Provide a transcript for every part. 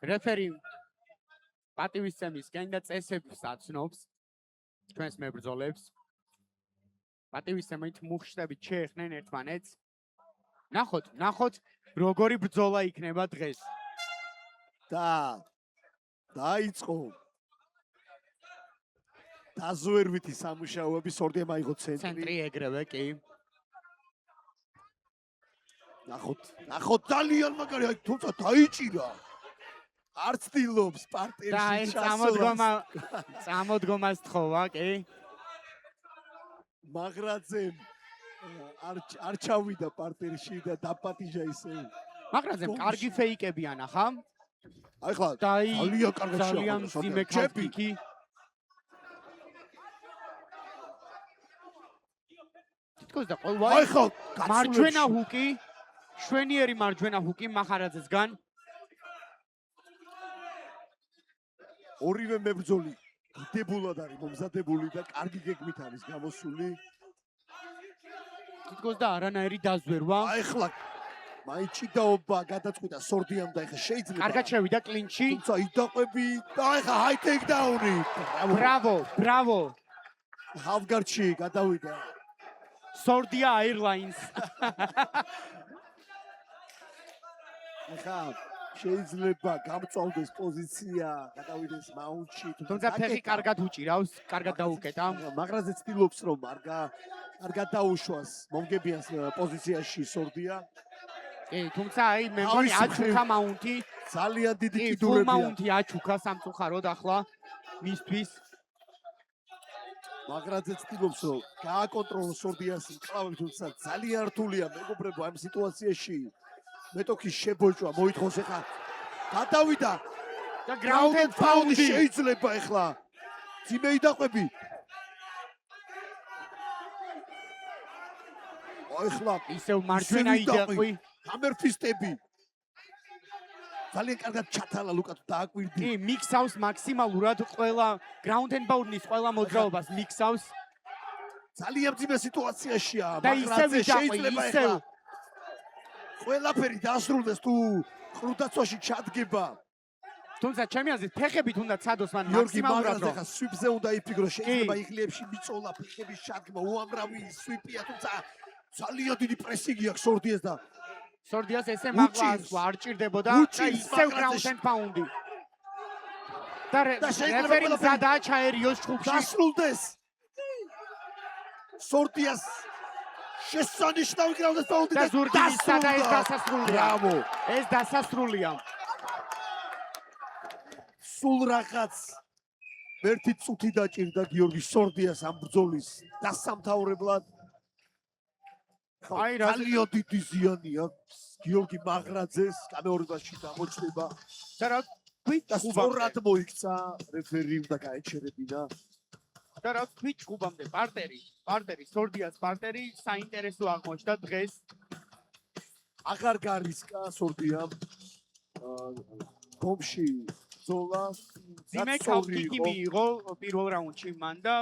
რეფერი პატივისცემისკენ და წესებს აცნობს ჩვენს მებრძოლებს. პატივისცემით მუხშტებით შეეხნენ ერთმანეთს. ნახოთ, როგორი ბრძოლა იქნება დღეს. დაიწყო. დაზვერვითი სამუშაოები სორდიამ აიღო ცენტრი ეგრევე კი. ნახოთ ძალიან მაგარი, თუმცა დაიჭირა. არც ცდილობს პარტერში ჩასულას. წამოდგომას თხოვა, კი. მაგრაძემ არ ჩავიდა პარტერში და დაპატიჟა ისე. მაგრაძემ კარგი ფეიკები ანახა. ახლა ძალიან კარგად ძალიან მძიმე ქაფიკი. თითქოს და ყველა მარჯვენა ჰუკი, შვენიერი მარჯვენა ჰუკი მახარაძესგან. ორივე მებრძოლი დებულად არის მომზადებული და კარგი გეგმით არის გამოსული. თითქოს და არანაირი დაზვერვა. ახლა მაინც ჭიდაობა გადაწყვიტა სორდიამ და ახლა შეიძლება კარგად შევიდა კლინჩი. თუმცა იდაყვები და ახლა ჰაი ტეიქდაუნი. ბრავო. ჰავგარდში გადავიდა. სორდია აირლაინს. ახლა შეიძლება გამწვავდეს პოზიცია, გადავიდეს მაუნტში. თუმცა ფეხი კარგად უჭირავს, კარგად დაუკეტა. მაგრაზე ცდილობს რომ არ გადაუშვას მომგებიანს პოზიციაში სორდია. კი, თუმცა მე მგონი აჩუქა მაუნტი. ძალიან დიდი კი, კიდურებია. მაუნტი აჩუქა სამწუხაროდ ახლა მისთვის. მაგრაძე ცდილობს რომ გააკონტროლოს სორდიას მკლავები, თუმცა ძალიან რთულია მეგობრებო ამ სიტუაციაში. მეტოქის შებოჭვა მოითხოვს ახლა. გადავიდა და გრაუნდ ფაუნდი შეიძლება ახლა. ძიმე იდაყვები. ახლა ისევ მარჯვენა იდაყვი. ამერფისტები. ძალიან კარგად ჩათალა ლუკა თუ დააკვირდი. კი, მიქსავს მაქსიმალურად ყველა გრაუნდ ენ პაუნდის ყველა მოძრაობას მიქსავს. ძალიან ძიმე სიტუაციაშია, და მაგრაძე შეიძლება ისევ ახლა ყველაფერი დასრულდეს თუ ხრუდაცვაში ჩადგება. თუმცა ჩემი აზრით ფეხებით უნდა ცადოს მან გიორგი მაქსიმალურად მაგრაძე ხა სვიპზე უნდა იფიქროს, შეიძლება იღლიებში მიწოლა ფეხების ჩადგმა, უამრავი სვიპია, თუმცა ძალიან დიდი პრესინგი აქვს სორდიას და სორდიას ესე მაღლა არ ჭირდებოდა და ისევ გრაუნდ ენ პაუნდი. და რეფერი მზადაა ჩაერიოს ჩხუბში. დასრულდეს. სორდიას შესანიშნავი გრაუნდ ენ პაუნდი და ზურგისა და ეს დასასრულია. ბრავო. ეს დასასრულია. სულ რაღაც ერთი წუთი დაჭირდა გიორგი სორდიას ამ ბრძოლის დასამთავრებლად. აი ძალიან დიდი ზიანი აქვს გიორგი მაგრაძეს კამერაში გამოჩნდება. და რა თქვი სწორად მოიქცა რეფერიმ და გაეჩერებინა. და რა თქვი ჩხუბამდე პარტერი სორდიას პარტერი საინტერესო აღმოჩნდა დღეს. აღარ გარისკა სორდიამ ბომში ბრძოლა. ძიმე ქაუტიკი მიიღო პირველ რაუნდში მან და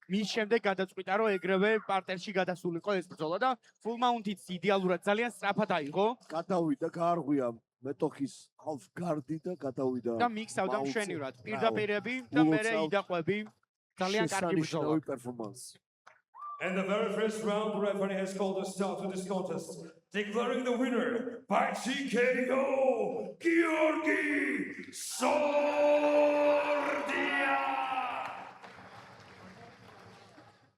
მის შემდეგ გადაწყვიტა რომ ეგრევე პარტერში გადასულიყო ეს ბრძოლა და ფულ მაუნტიც იდეალურად ძალიან სწრაფად აიღო. გადავიდა გაარღვია მეტოქის half guard-ი და გადავიდა. და მიქსავდა მშვენივრად პირდაპირები და მერე იდაყვები. ძალიან კარგი ბრძოლა. performance. And the very first round, the referee has called a start to this contest, declaring the winner by TKO, Georgi Sor.